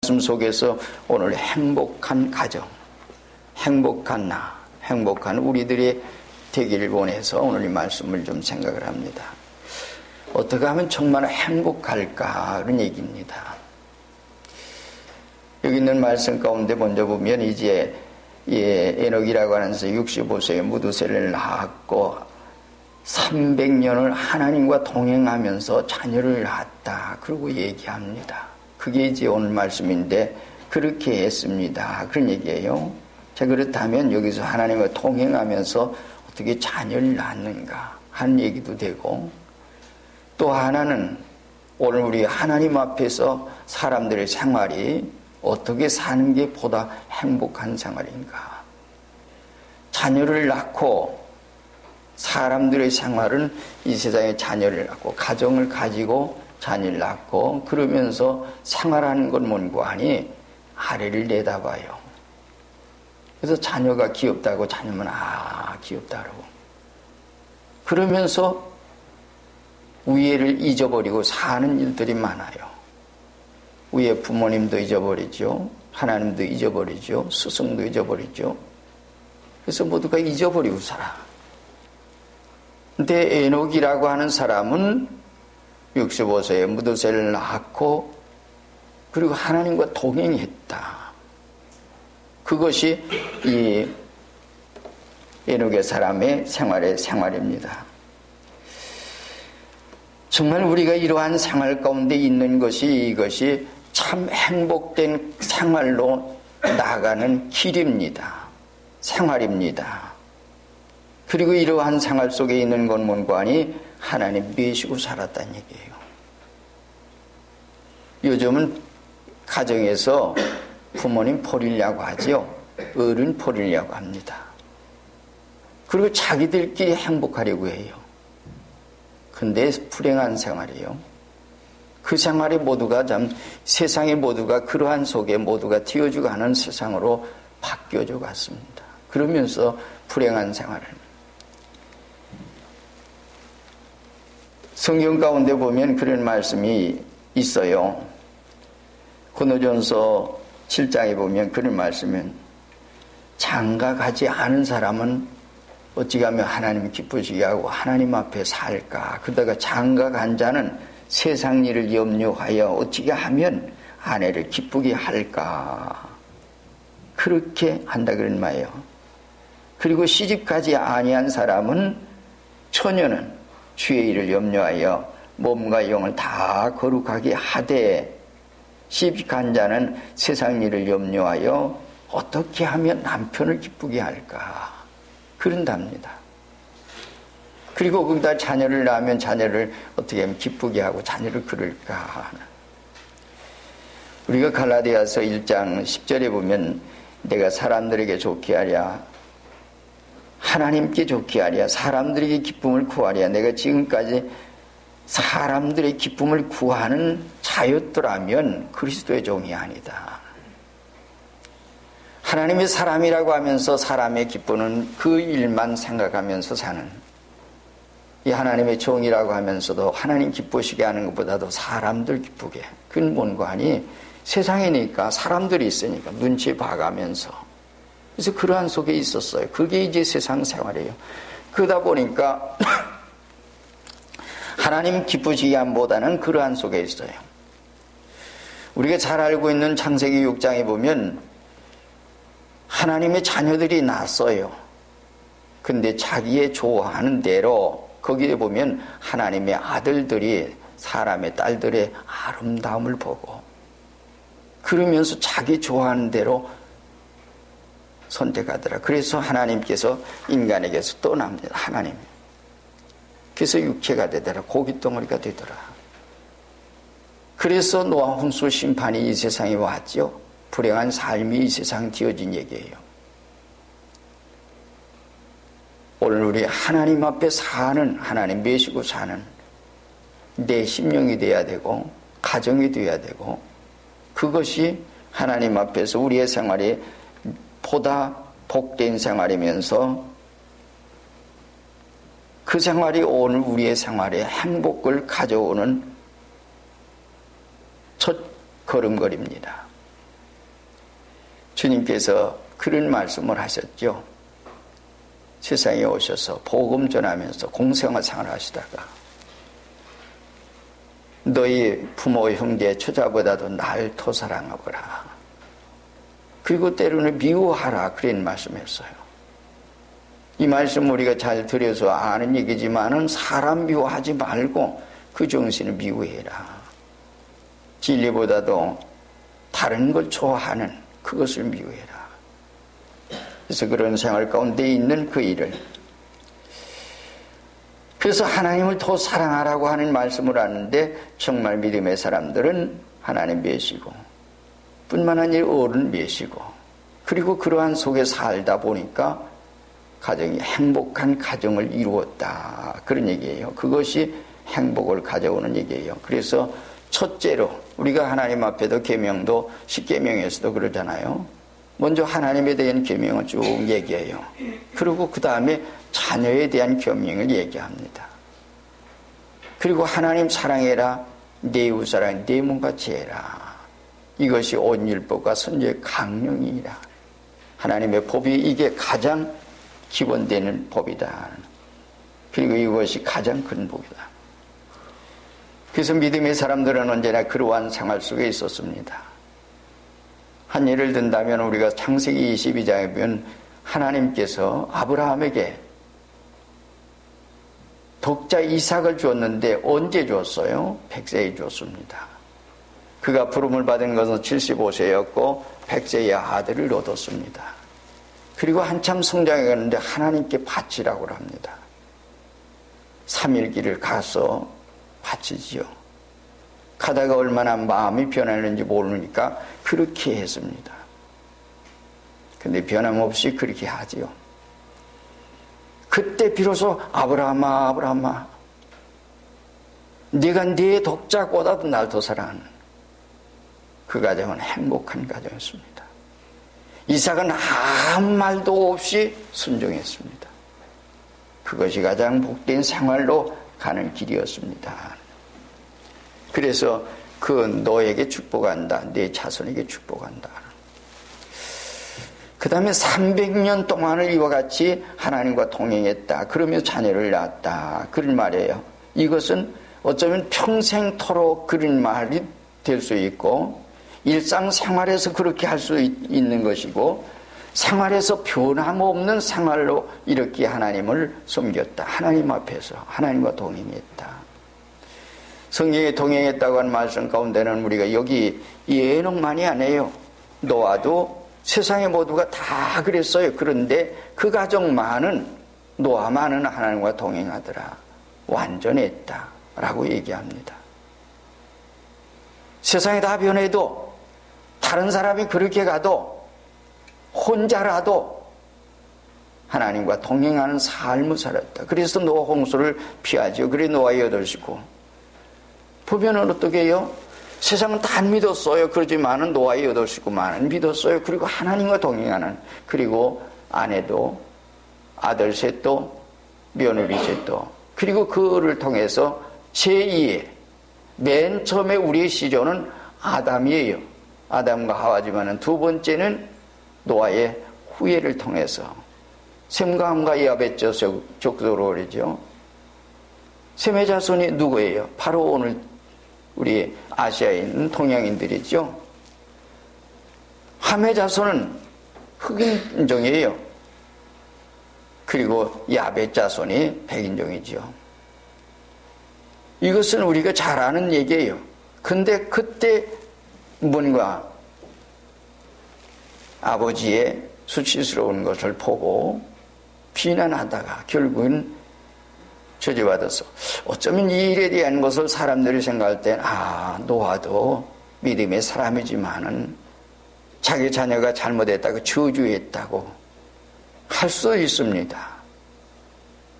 말씀 속에서 오늘 행복한 가정, 행복한 나, 행복한 우리들이 되기를 원해서 오늘 이 말씀을 좀 생각을 합니다. 어떻게 하면 정말 행복할까 그런 얘기입니다. 여기 있는 말씀 가운데 먼저 보면 이제 에녹이라고 하는 사 65세에 무두셀을 낳았고 300년을 하나님과 동행하면서 자녀를 낳았다. 그러고 얘기합니다. 그게 이제 오늘 말씀인데 그렇게 했습니다. 그런 얘기예요. 자, 그렇다면 여기서 하나님과 동행하면서 어떻게 자녀를 낳는가 하는 얘기도 되고, 또 하나는 오늘 우리 하나님 앞에서 사람들의 생활이 어떻게 사는 게 보다 행복한 생활인가. 자녀를 낳고 사람들의 생활은 이 세상에 자녀를 낳고 가정을 가지고 자녀를 낳고 그러면서 생활하는 건 뭔고 하니 아래를 내다봐요. 그래서 자녀가 귀엽다고 자녀면 귀엽다라고 그러면서 위에를 잊어버리고 사는 일들이 많아요. 위에 부모님도 잊어버리죠. 하나님도 잊어버리죠. 스승도 잊어버리죠. 그래서 모두가 잊어버리고 살아. 근데 에녹이라고 하는 사람은 65세에 무두셀을 낳았고 그리고 하나님과 동행했다. 그것이 이 에녹의 사람의 생활입니다. 정말 우리가 이러한 생활 가운데 있는 것이 이것이 참 행복된 생활로 나아가는 길입니다. 생활입니다. 그리고 이러한 생활 속에 있는 건 뭔고 하니 하나님 믿으시고 살았다는 얘기예요. 요즘은 가정에서 부모님 버리려고 하죠. 어른 버리려고 합니다. 그리고 자기들끼리 행복하려고 해요. 근데 불행한 생활이에요. 그 생활이 모두가 세상의 모두가 그러한 속에 모두가 튀어주고 하는 세상으로 바뀌어져 갔습니다. 그러면서 불행한 생활을. 성경 가운데 보면 그런 말씀이 있어요. 고린도전서 7장에 보면 그런 말씀은 장가가지 않은 사람은 어찌하면 하나님 기쁘시게 하고 하나님 앞에 살까. 그러다가 장가간 자는 세상 일을 염려하여 어찌게 하면 아내를 기쁘게 할까. 그렇게 한다 그런 말이에요. 그리고 시집가지 아니한 사람은 처녀는 주의 일을 염려하여 몸과 영을 다 거룩하게 하되 시집간 자는 세상 일을 염려하여 어떻게 하면 남편을 기쁘게 할까. 그런답니다. 그리고 거기다 자녀를 낳으면 자녀를 어떻게 하면 기쁘게 하고 자녀를 그럴까 하는. 우리가 갈라디아서 1장 10절에 보면 내가 사람들에게 좋게 하랴 하나님께 좋게 하랴 사람들에게 기쁨을 구하랴. 내가 지금까지 사람들의 기쁨을 구하는 자였더라면 그리스도의 종이 아니다. 하나님의 사람이라고 하면서 사람의 기쁨은 그 일만 생각하면서 사는, 이 하나님의 종이라고 하면서도 하나님 기쁘시게 하는 것보다도 사람들 기쁘게. 그건 뭔가 하니 세상이니까 사람들이 있으니까 눈치 봐가면서. 그래서 그러한 속에 있었어요. 그게 이제 세상 생활이에요. 그러다 보니까 하나님 기쁘시게 함보다는 그러한 속에 있어요. 우리가 잘 알고 있는 창세기 6장에 보면 하나님의 자녀들이 낳았어요. 근데 자기의 좋아하는 대로 거기에 보면 하나님의 아들들이 사람의 딸들의 아름다움을 보고 그러면서 자기 좋아하는 대로 선택하더라. 그래서 하나님께서 인간에게서 떠납니다. 하나님. 그래서 육체가 되더라. 고깃덩어리가 되더라. 그래서 노아 홍수 심판이 이 세상에 왔죠. 불행한 삶이 이 세상 지어진 얘기예요. 오늘 우리 하나님 앞에 사는, 하나님 모시고 사는 내 심령이 돼야 되고 가정이 돼야 되고 그것이 하나님 앞에서 우리의 생활이 보다 복된 생활이면서 그 생활이 오늘 우리의 생활에 행복을 가져오는 첫 걸음걸이입니다. 주님께서 그런 말씀을 하셨죠. 세상에 오셔서 복음 전하면서 공생활 생활하시다가 너희 부모 형제 처자보다도 날 더 사랑하거라. 그리고 때로는 미워하라. 그런 말씀했어요. 이 말씀 우리가 잘 들여서 아는 얘기지만은 사람 미워하지 말고 그 정신을 미워해라. 진리보다도 다른 걸 좋아하는 그것을 미워해라. 그래서 그런 생활 가운데 있는 그 일을, 그래서 하나님을 더 사랑하라고 하는 말씀을 하는데 정말 믿음의 사람들은 하나님 메시고 뿐만 아니라 어른 메시고 그리고 그러한 속에 살다 보니까 가정이 행복한 가정을 이루었다. 그런 얘기예요. 그것이 행복을 가져오는 얘기예요. 그래서 첫째로 우리가 하나님 앞에도 계명도 10계명에서도 그러잖아요. 먼저 하나님에 대한 계명을 쭉 얘기해요. 그리고 그 다음에 자녀에 대한 계명을 얘기합니다. 그리고 하나님 사랑해라, 내 이웃 사랑, 내 몸같이 해라. 이것이 온 율법과 선지의 강령이라. 하나님의 법이 이게 가장 기본되는 법이다. 그리고 이것이 가장 큰 법이다. 그래서 믿음의 사람들은 언제나 그러한 생활 속에 있었습니다. 한 예를 든다면 우리가 창세기 22장에 보면 하나님께서 아브라함에게 독자 이삭을 주었는데 언제 주었어요? 100세에 주었습니다. 그가 부름을 받은 것은 75세였고 100세의 아들을 얻었습니다. 그리고 한참 성장해 가는데 하나님께 바치라고 합니다. 3일 길을 가서 바치지요. 가다가 얼마나 마음이 변하는지 모르니까 그렇게 했습니다. 근데 변함없이 그렇게 하지요. 그때 비로소 아브라함아, 아브라함아, 네가 네 독자보다도 날 더 사랑하는 그 가정은 행복한 가정이었습니다. 이삭은 아무 말도 없이 순종했습니다. 그것이 가장 복된 생활로 가는 길이었습니다. 그래서 그 너에게 축복한다, 네 자손에게 축복한다. 그 다음에 300년 동안을 이와 같이 하나님과 동행했다. 그러며 자녀를 낳았다. 그런 말이에요. 이것은 어쩌면 평생토록 그런 말이 될 수 있고 일상생활에서 그렇게 할 수 있는 것이고 생활에서 변함없는 생활로 이렇게 하나님을 섬겼다. 하나님 앞에서 하나님과 동행했다. 성경에 동행했다고 하는 말씀 가운데는 우리가 여기 예능만이 아니에요. 노아도 세상의 모두가 다 그랬어요. 그런데 그 가정만은 노아만은 하나님과 동행하더라. 완전했다 라고 얘기합니다. 세상이 다 변해도 다른 사람이 그렇게 가도 혼자라도 하나님과 동행하는 삶을 살았다. 그래서 노아 홍수를 피하죠. 그래 노아 8식구 보면은 어떻게 해요? 세상은 다 안 믿었어요. 그러지만은 노아의 8식구만은 믿었어요. 그리고 하나님과 동행하는, 그리고 아내도 아들 셋도 며느리 셋도, 그리고 그를 통해서 제2의 맨 처음에 우리의 시조는 아담이에요. 아담과 하와지만은 두 번째는 노아의 후예를 통해서 셈과 함과 야벳 족속으로 그러죠. 셈의 자손이 누구예요? 바로 오늘 우리 아시아에 있는 동양인들이죠. 함의 자손은 흑인종이에요. 그리고 야벳 자손이 백인종이죠. 이것은 우리가 잘 아는 얘기예요. 근데 그때 뭔가 아버지의 수치스러운 것을 보고 비난하다가 결국은 저주받아서, 어쩌면 이 일에 대한 것을 사람들이 생각할 땐 노아도 믿음의 사람이지만은 자기 자녀가 잘못했다고 저주했다고 할 수 있습니다.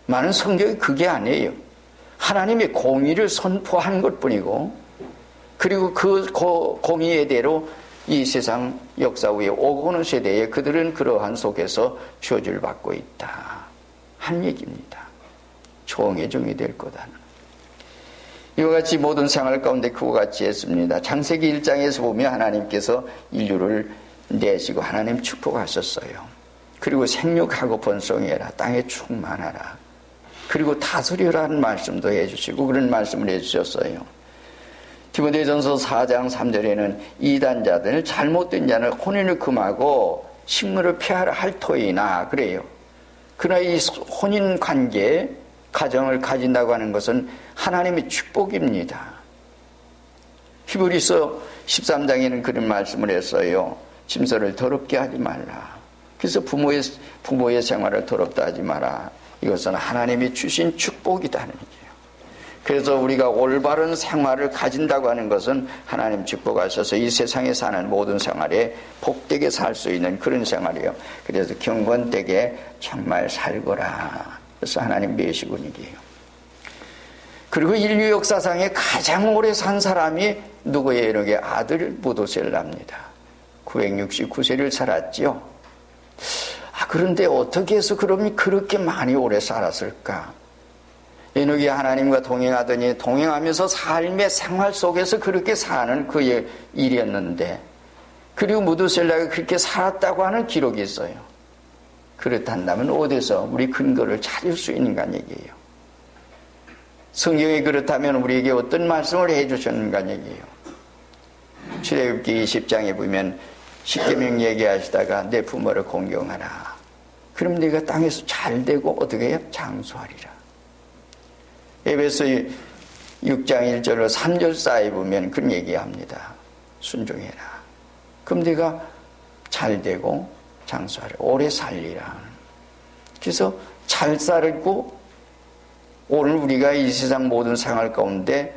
많은 성경이 그게 아니에요. 하나님의 공의를 선포한 것뿐이고, 그리고 그 공의대로 이 세상 역사 위에 오고 오는 세대에 그들은 그러한 속에서 저주를 받고 있다 한 얘기입니다. 종의 종이 될 거다는. 이와 같이 모든 생활 가운데 그와 같이 했습니다. 창세기 1장에서 보면 하나님께서 인류를 내시고 하나님 축복하셨어요. 그리고 생육하고 번성해라, 땅에 충만하라, 그리고 다스려라는 말씀도 해주시고 그런 말씀을 해주셨어요. 디모데전서 4장 3절에는 이단자들, 잘못된 자는 혼인을 금하고 식물을 폐하라 할 터이나 그래요. 그러나 이 혼인 관계, 가정을 가진다고 하는 것은 하나님의 축복입니다. 히브리서 13장에는 그런 말씀을 했어요. 짐승을 더럽게 하지 말라. 그래서 부모의 생활을 더럽다 하지 마라. 이것은 하나님이 주신 축복이다는 얘기예요. 그래서 우리가 올바른 생활을 가진다고 하는 것은 하나님 축복하셔서 이 세상에 사는 모든 생활에 복되게 살 수 있는 그런 생활이에요. 그래서 경건되게 정말 살거라. 그래서 하나님 메시군이에요. 그리고 인류 역사상에 가장 오래 산 사람이 누구예요? 이렇게 아들 무두셀라입니다. 969세를 살았지요. 그런데 어떻게 해서 그러면 그렇게 많이 오래 살았을까? 에녹이 하나님과 동행하더니 동행하면서 삶의 생활 속에서 그렇게 사는 그의 일이었는데, 그리고 무두셀라가 그렇게 살았다고 하는 기록이 있어요. 그렇단다면 어디서 우리 근거를 찾을 수 있는가 얘기예요. 성경이 그렇다면 우리에게 어떤 말씀을 해주셨는가 얘기예요. 출애굽기 20장에 보면 십계명 얘기하시다가 내 부모를 공경하라. 그럼 네가 땅에서 잘되고 어떻게 해요? 장수하리라. 에베소 6장 1절로 3절 사이 보면 그런 얘기합니다. 순종해라. 그럼 네가 잘되고 장수하리라. 오래 살리라. 그래서 잘 살고 오늘 우리가 이 세상 모든 생활 가운데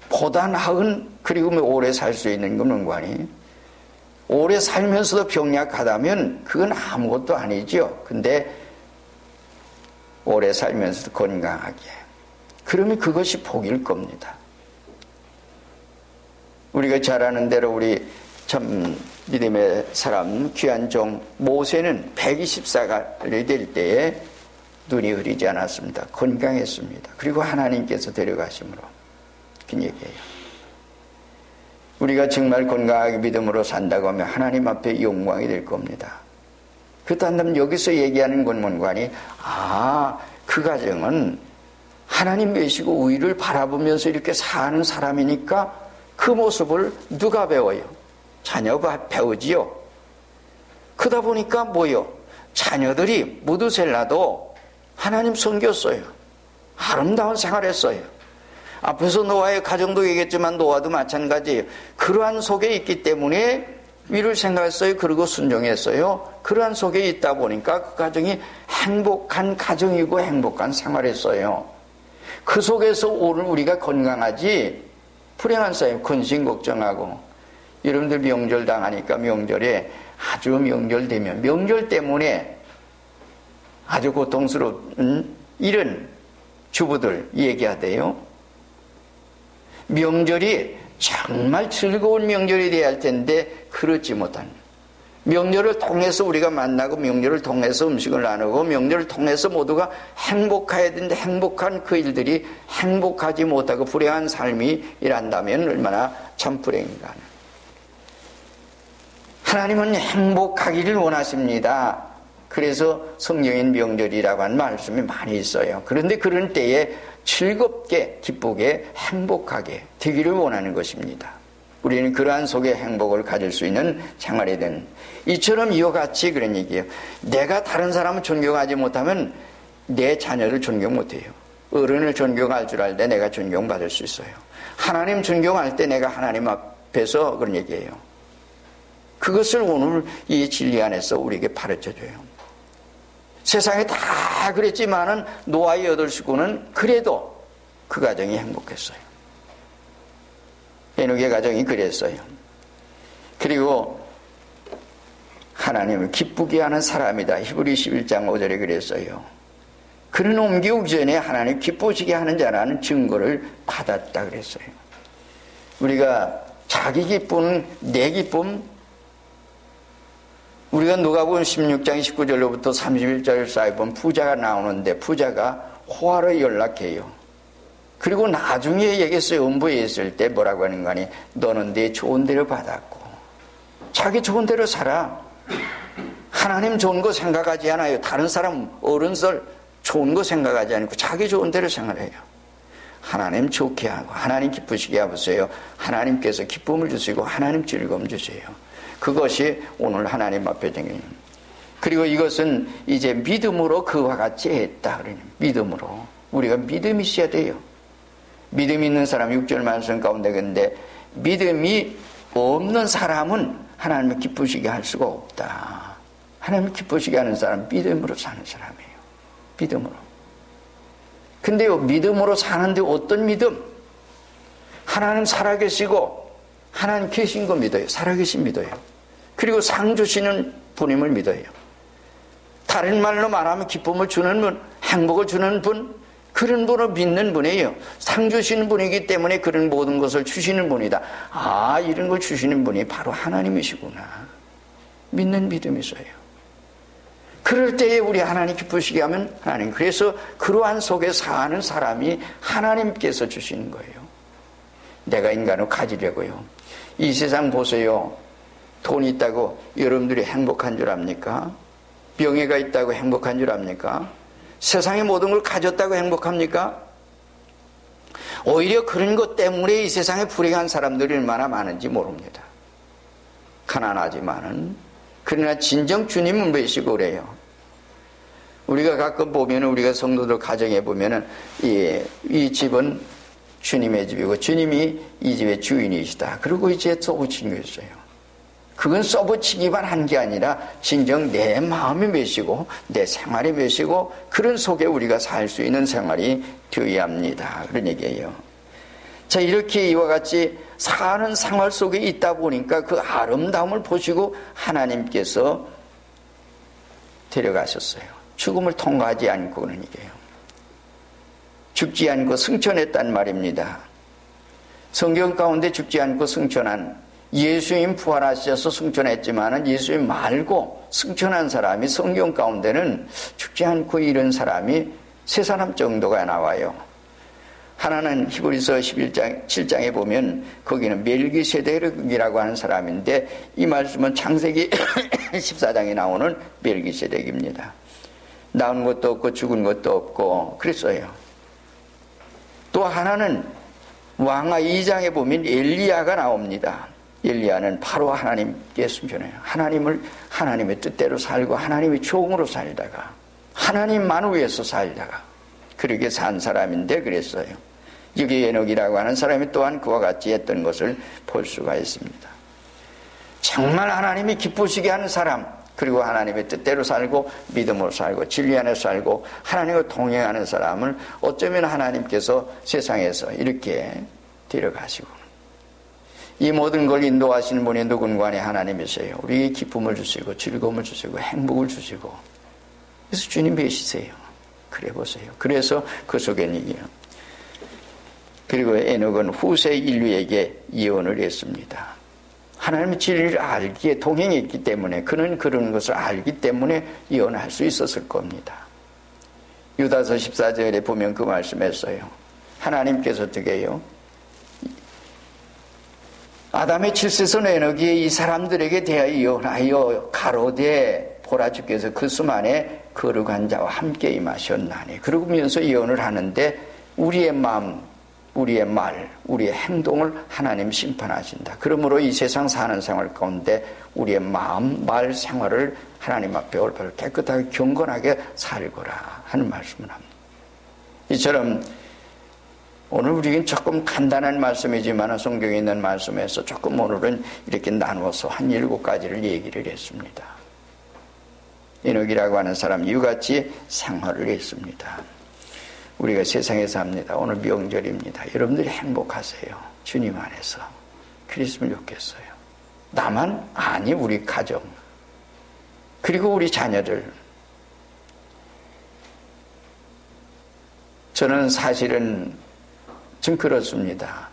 보다 나은, 그리고 오래 살 수 있는 것은 관이, 오래 살면서도 병약하다면 그건 아무것도 아니죠. 근데 오래 살면서도 건강하게, 그러면 그것이 복일 겁니다. 우리가 잘 아는 대로 우리 참 믿음의 사람 귀한 종 모세는 124살이 될 때에 눈이 흐리지 않았습니다. 건강했습니다. 그리고 하나님께서 데려가심으로 그 얘기예요. 우리가 정말 건강하게 믿음으로 산다고 하면 하나님 앞에 영광이 될 겁니다. 그렇다면 여기서 얘기하는 건문관이 그 가정은 하나님 계시고 의를 바라보면서 이렇게 사는 사람이니까 그 모습을 누가 배워요? 자녀가 배우지요. 그러다 보니까 뭐요? 자녀들이 무두셀라도 하나님 섬겼어요. 아름다운 생활했어요. 앞에서 노아의 가정도 얘기했지만 노아도 마찬가지예요. 그러한 속에 있기 때문에 위를 생각했어요. 그리고 순종했어요. 그러한 속에 있다 보니까 그 가정이 행복한 가정이고 행복한 생활했어요. 그 속에서 오늘 우리가 건강하지, 불행한 사람 근심 걱정하고, 여러분들 명절 당하니까 명절에 아주 명절 되면 명절 때문에 아주 고통스러운 이런 주부들 얘기하대요. 명절이 정말 즐거운 명절이 돼야 할 텐데 그렇지 못한, 명절을 통해서 우리가 만나고 명절을 통해서 음식을 나누고 명절을 통해서 모두가 행복해야 되는데 행복한 그 일들이 행복하지 못하고 불행한 삶이 일한다면 얼마나 참 불행인가. 하나님은 행복하기를 원하십니다. 그래서 성령인 명절이라고 하는 말씀이 많이 있어요. 그런데 그런 때에 즐겁게 기쁘게 행복하게 되기를 원하는 것입니다. 우리는 그러한 속에 행복을 가질 수 있는 생활이 되는, 이처럼 이와 같이 그런 얘기예요. 내가 다른 사람을 존경하지 못하면 내 자녀를 존경 못해요. 어른을 존경할 줄 알 때 내가 존경받을 수 있어요. 하나님 존경할 때 내가 하나님 앞에서 그런 얘기예요. 그것을 오늘 이 진리 안에서 우리에게 가르쳐줘요. 세상에 다 그랬지만은 노아의 8식구는 그래도 그 가정이 행복했어요. 에녹의 가정이 그랬어요. 그리고 하나님을 기쁘게 하는 사람이다. 히브리 11장 5절에 그랬어요. 그는 옮기기 전에 하나님 기쁘시게 하는 자라는 증거를 받았다 그랬어요. 우리가 자기 기쁨, 내 기쁨, 우리가 누가복음 16장 19절로부터 31절 사이 보면 부자가 나오는데 부자가 호화로 연락해요. 그리고 나중에 얘기했어요. 음부에 있을 때 뭐라고 하는 거니, 너는 내 좋은 데를 받았고 자기 좋은 대로 살아. 하나님 좋은 거 생각하지 않아요. 다른 사람 어른들 좋은 거 생각하지 않고 자기 좋은 대로 생각해요. 하나님 좋게 하고 하나님 기쁘시게 해보세요. 하나님께서 기쁨을 주시고 하나님 즐거움 주세요. 그것이 오늘 하나님 앞에 정해요. 그리고 이것은 이제 믿음으로 그와 같이 했다. 믿음으로. 우리가 믿음이 있어야 돼요. 믿음이 있는 사람 6절 말씀 가운데 근데 믿음이 없는 사람은 하나님을 기쁘시게 할 수가 없다. 하나님을 기쁘시게 하는 사람은 믿음으로 사는 사람이에요. 믿음으로. 근데요, 믿음으로 사는데 어떤 믿음? 하나님 살아계시고 하나님 계신 거 믿어요. 살아계신 믿어요. 그리고 상 주시는 분임을 믿어요. 다른 말로 말하면 기쁨을 주는 분, 행복을 주는 분, 그런 분을 믿는 분이에요. 상 주시는 분이기 때문에 그런 모든 것을 주시는 분이다. 아, 이런 걸 주시는 분이 바로 하나님이시구나. 믿는 믿음이 있어요. 그럴 때에 우리 하나님 기쁘시게 하면 하나님. 그래서 그러한 속에 사는 사람이 하나님께서 주시는 거예요. 내가 인간을 가지려고요. 이 세상 보세요. 돈이 있다고 여러분들이 행복한 줄 압니까? 명예가 있다고 행복한 줄 압니까? 세상의 모든 걸 가졌다고 행복합니까? 오히려 그런 것 때문에 이 세상에 불행한 사람들이 얼마나 많은지 모릅니다. 가난하지만은 그러나 진정 주님은 몇이고 그래요. 우리가 가끔 보면 우리가 성도들 가정에 보면은 이 집은 주님의 집이고 주님이 이 집의 주인이시다. 그리고 이제 써붙인 거였어요. 그건 써붙이기만 한 게 아니라 진정 내 마음이 몇이고 내 생활이 몇이고 그런 속에 우리가 살 수 있는 생활이 되어야 합니다. 그런 얘기예요. 자, 이렇게 이와 같이 사는 생활 속에 있다 보니까 그 아름다움을 보시고 하나님께서 데려가셨어요. 죽음을 통과하지 않고 그런 얘기예요. 죽지 않고 승천했단 말입니다. 성경 가운데 죽지 않고 승천한 예수님 부활하셔서 승천했지만은 예수님 말고 승천한 사람이 성경 가운데는 죽지 않고 이런 사람이 세 사람 정도가 나와요. 하나는 히브리서 7장에 보면 거기는 멜기세덱이라고 하는 사람인데 이 말씀은 창세기 14장에 나오는 멜기세덱입니다. 나온 것도 없고 죽은 것도 없고 그랬어요. 또 하나는 왕하 2장에 보면 엘리야가 나옵니다. 엘리야는 바로 하나님께 순종해요. 하나님의 뜻대로 살고 하나님의 종으로 살다가 하나님만 위해서 살다가 그렇게 산 사람인데 그랬어요. 여기 에녹이라고 하는 사람이 또한 그와 같이 했던 것을 볼 수가 있습니다. 정말 하나님이 기쁘시게 하는 사람, 그리고 하나님의 뜻대로 살고 믿음으로 살고 진리 안에 살고 하나님과 동행하는 사람을 어쩌면 하나님께서 세상에서 이렇게 데려가시고 이 모든 걸 인도하시는 분이 누군가에 하나님이세요. 우리에게 기쁨을 주시고 즐거움을 주시고 행복을 주시고 그래서 주님 계시세요. 그래 보세요. 그래서 그 속에는 이게요. 그리고 에녹은 후세 인류에게 예언을 했습니다. 하나님의 진리를 알기에 동행했기 때문에 그는 그런 것을 알기 때문에 예언할 수 있었을 겁니다. 유다서 14절에 보면 그 말씀했어요. 하나님께서 어떻게 해요? 아담의 7세손 에녹이 이 사람들에게 대하여 예언하여 가로되 보라 주께서 그 숨 안에 거룩한 자와 함께 임하셨나니 그러면서 예언을 하는데 우리의 마음, 우리의 말, 우리의 행동을 하나님 심판하신다. 그러므로 이 세상 사는 생활 가운데 우리의 마음, 말, 생활을 하나님 앞에 올바로 깨끗하게 경건하게 살거라 하는 말씀을 합니다. 이처럼 오늘 우리는 조금 간단한 말씀이지만 성경에 있는 말씀에서 조금 오늘은 이렇게 나누어서 한 7가지를 얘기를 했습니다. 에녹이라고 하는 사람 이같이 생활을 했습니다. 우리가 세상에 삽니다. 오늘 명절입니다. 여러분들이 행복하세요. 주님 안에서. 그랬으면 좋겠어요. 나만? 아니, 우리 가정. 그리고 우리 자녀들. 저는 사실은 좀 그렇습니다.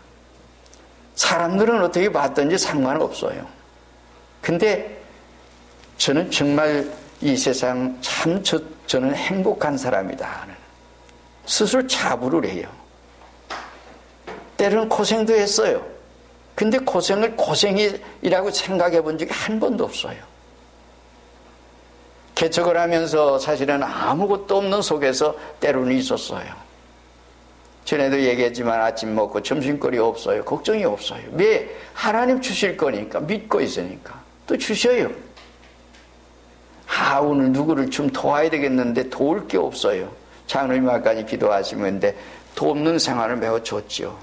사람들은 어떻게 봤든지 상관없어요. 근데 저는 정말 이 세상 참 저는 행복한 사람이다. 스스로 자부를 해요. 때로는 고생도 했어요. 근데 고생을 고생이라고 생각해 본 적이 한 번도 없어요. 개척을 하면서 사실은 아무것도 없는 속에서 때로는 있었어요. 전에도 얘기했지만 아침 먹고 점심거리 없어요. 걱정이 없어요. 왜? 하나님 주실 거니까, 믿고 있으니까. 또 주셔요. 오늘 누구를 좀 도와야 되겠는데 도울 게 없어요. 장로님 아까지 기도하시는데 돕는 생활을 매우 좋죠.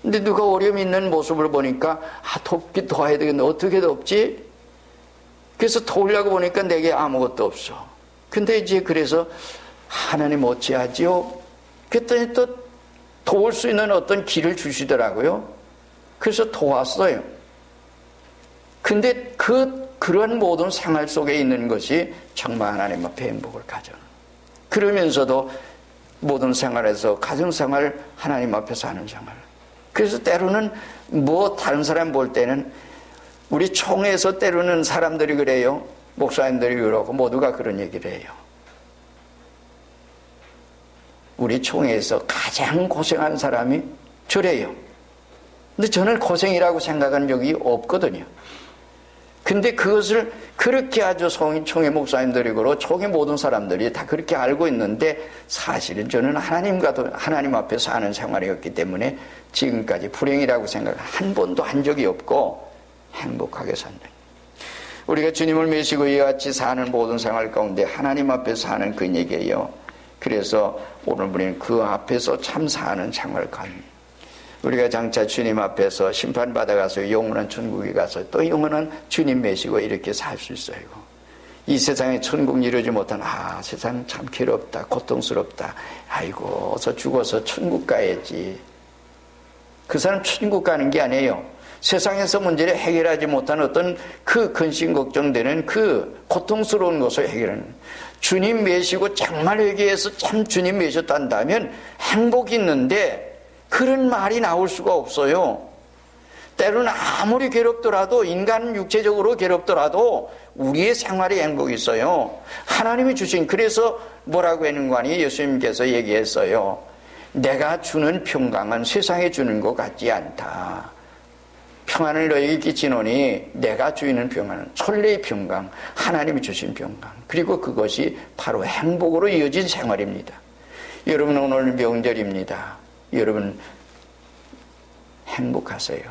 근데 누가 어려움 있는 모습을 보니까 도와야 되겠는데 어떻게 돕지? 그래서 도우려고 보니까 내게 아무것도 없어. 근데 이제 그래서 하나님 어찌하지요? 그랬더니 또 도울 수 있는 어떤 길을 주시더라고요. 그래서 도왔어요. 근데 그런 모든 생활 속에 있는 것이 정말 하나님 앞에 행복을 가져. 그러면서도 모든 생활에서 가정생활 하나님 앞에 사는 생활. 그래서 때로는 다른 사람 볼 때는 우리 총회에서 때로는 사람들이 그래요. 목사님들이 그러고 모두가 그런 얘기를 해요. 우리 총회에서 가장 고생한 사람이 저래요. 근데 저는 고생이라고 생각한 적이 없거든요. 근데 그것을 그렇게 아주 총회 목사님들이 그러고 총회 모든 사람들이 다 그렇게 알고 있는데 사실은 저는 하나님 앞에 사는 생활이었기 때문에 지금까지 불행이라고 생각을 한 번도 한 적이 없고 행복하게 산다. 우리가 주님을 모시고 이와 같이 사는 모든 생활 가운데 하나님 앞에 사는 그 얘기예요. 그래서 오늘 우리는 그 앞에서 참 사는 생활 가운데 우리가 장차 주님 앞에서 심판받아가서 영원한 천국에 가서 또 영원한 주님 모시고 이렇게 살 수 있어요. 이 세상에 천국 이루지 못한 세상 참 괴롭다 고통스럽다 아이고 어서 죽어서 천국 가야지. 그 사람 천국 가는 게 아니에요. 세상에서 문제를 해결하지 못한 어떤 그 근심 걱정되는 그 고통스러운 것을 해결하는 주님 모시고 정말 회개해서 참 주님 모셨단다면 행복이 있는데 그런 말이 나올 수가 없어요. 때로는 아무리 괴롭더라도 인간 육체적으로 괴롭더라도 우리의 생활에 행복이 있어요. 하나님이 주신 그래서 뭐라고 했는가니 예수님께서 얘기했어요. 내가 주는 평강은 세상에 주는 것 같지 않다. 평안을 너에게 끼치노니 내가 주이는 평안은 천리의 평강, 하나님이 주신 평강. 그리고 그것이 바로 행복으로 이어진 생활입니다. 여러분 오늘 명절입니다. 여러분 행복하세요.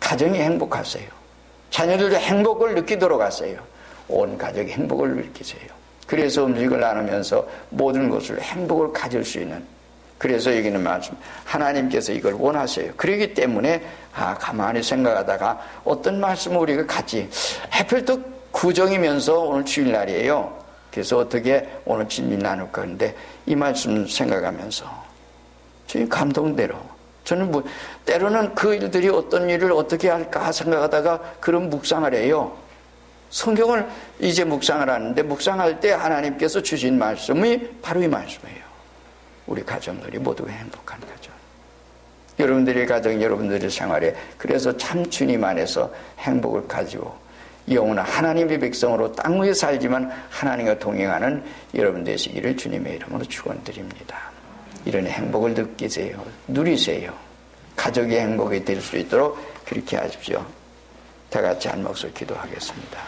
가정이 행복하세요. 자녀들도 행복을 느끼도록 하세요. 온 가족이 행복을 느끼세요. 그래서 음식을 나누면서 모든 것을 행복을 가질 수 있는 그래서 여기는 말씀 하나님께서 이걸 원하세요. 그렇기 때문에 가만히 생각하다가 어떤 말씀을 우리가 같이 하필 또 구정이면서 오늘 주일날이에요. 그래서 어떻게 오늘 진리 나눌까 하는데 이 말씀 생각하면서 저희 감동대로 저는 때로는 그 일들이 어떤 일을 어떻게 할까 생각하다가 그런 묵상을 해요. 성경을 이제 묵상을 하는데 묵상할 때 하나님께서 주신 말씀이 바로 이 말씀이에요. 우리 가정들이 모두 행복한 가정. 여러분들의 가정, 여러분들의 생활에 그래서 참 주님 안에서 행복을 가지고 영원한 하나님의 백성으로 땅 위에 살지만 하나님과 동행하는 여러분 되시기를 주님의 이름으로 축원드립니다. 이런 행복을 느끼세요. 누리세요. 가족의 행복이 될 수 있도록 그렇게 하십시오. 다 같이 한 목소리 기도하겠습니다.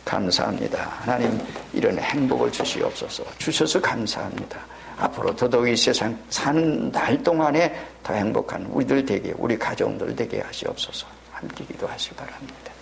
감사합니다. 하나님 이런 행복을 주시옵소서. 주셔서 감사합니다. 앞으로 더더욱 세상 사는 날 동안에 더 행복한 우리들 되게 우리 가정들 되게 하시옵소서. 함께 기도하시기 바랍니다.